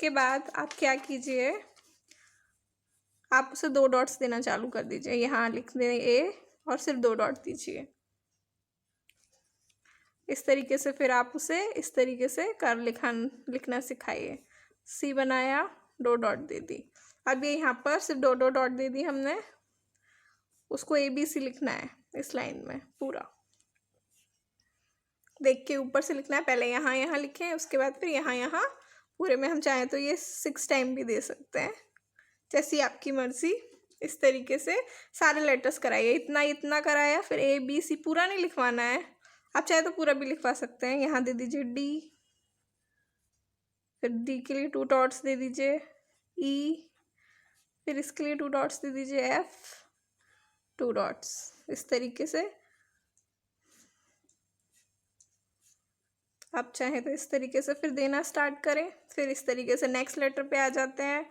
उसके बाद आप क्या कीजिए, आप उसे 2 डॉट्स देना चालू कर दीजिए। यहाँ लिख दें ए और सिर्फ 2 डॉट दीजिए। इस तरीके से फिर आप उसे इस तरीके से लिखना सिखाइए। सी बनाया, 2 डॉट दे दी। अब ये यहाँ पर सिर्फ 2 डॉट दे दी हमने, उसको ABC लिखना है इस लाइन में पूरा। देख के ऊपर से लिखना है, पहले यहाँ लिखें, उसके बाद फिर यहाँ पूरे में हम चाहें तो ये 6 टाइम भी दे सकते हैं, जैसी आपकी मर्जी। इस तरीके से सारे लेटर्स कराइए। इतना कराया, फिर ABC पूरा नहीं लिखवाना है, आप चाहे तो पूरा भी लिखवा सकते हैं। यहाँ दे दीजिए D, फिर D के लिए 2 डॉट्स दे दीजिए, E, फिर इसके लिए 2 डॉट्स दे दीजिए, F, 2 डॉट्स। इस तरीके से आप चाहें तो इस तरीके से फिर देना स्टार्ट करें। फिर इस तरीके से नेक्स्ट लेटर पे आ जाते हैं।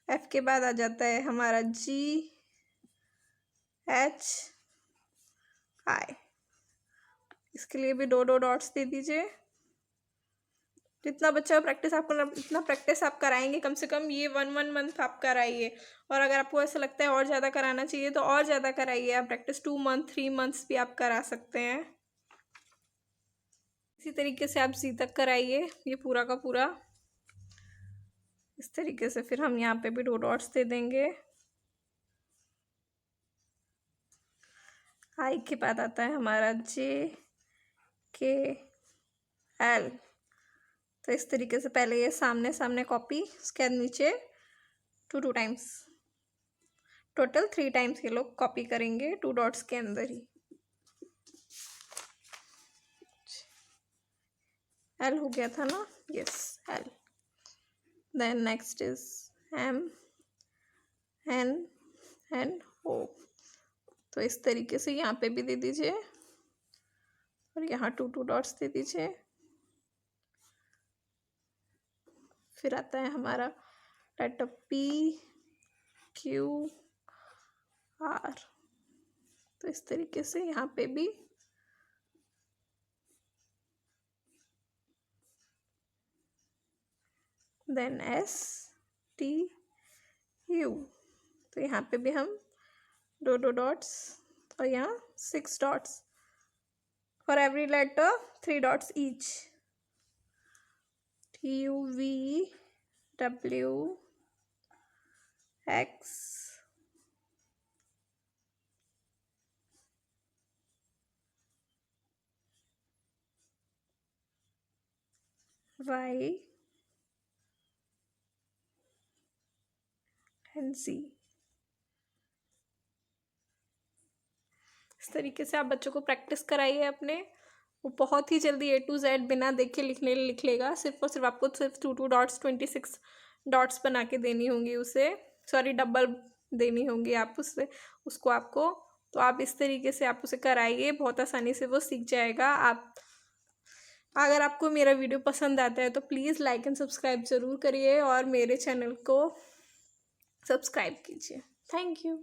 F के बाद आ जाता है हमारा G, H, I। इसके लिए भी 2 डॉट्स दे दीजिए। जितना बच्चा प्रैक्टिस आप करना, इतना प्रैक्टिस आप कराएंगे, कम से कम ये 1 मंथ आप कराइए। और अगर आपको ऐसा लगता है और ज़्यादा कराना चाहिए तो और ज़्यादा कराइए। आप प्रैक्टिस 2 मंथ 3 मंथ्स भी आप करा सकते हैं। इसी तरीके से आप जी तक कराइए, ये पूरा का पूरा। इस तरीके से फिर हम यहाँ पे भी 2 डॉट्स दे देंगे। आई के बाद आता है हमारा J, K, L। तो इस तरीके से पहले ये सामने कॉपी, उसके बाद नीचे 2 टाइम्स, टोटल 3 टाइम्स ये लोग कॉपी करेंगे 2 डॉट्स के अंदर ही। L हो गया था ना, yes L। Then next is M, N and O। तो इस तरीके से यहाँ पे भी दे दीजिए और यहाँ 2 डॉट्स दे दीजिए। फिर आता है हमारा लेटर P, Q, R। तो इस तरीके से यहाँ पे भी देन S, T, U। तो यहाँ पे भी हम 2 डॉट्स और यहाँ 6 dots. For every letter 3 dots each. T, U, V, W, X, Y and Z। इस तरीके से आप बच्चों को प्रैक्टिस कराइए अपने। वो बहुत ही जल्दी A to Z बिना देखे लिख लेगा। सिर्फ और सिर्फ आपको सिर्फ 2 डॉट्स 26 डॉट्स बना के देनी होंगी उसे, सॉरी डबल देनी होंगी आप उसको आपको। तो आप इस तरीके से आप उसे कराइए, बहुत आसानी से वो सीख जाएगा। अगर आपको मेरा वीडियो पसंद आता है तो प्लीज़ लाइक एंड सब्सक्राइब ज़रूर करिए और मेरे चैनल को सब्सक्राइब कीजिए। Thank you.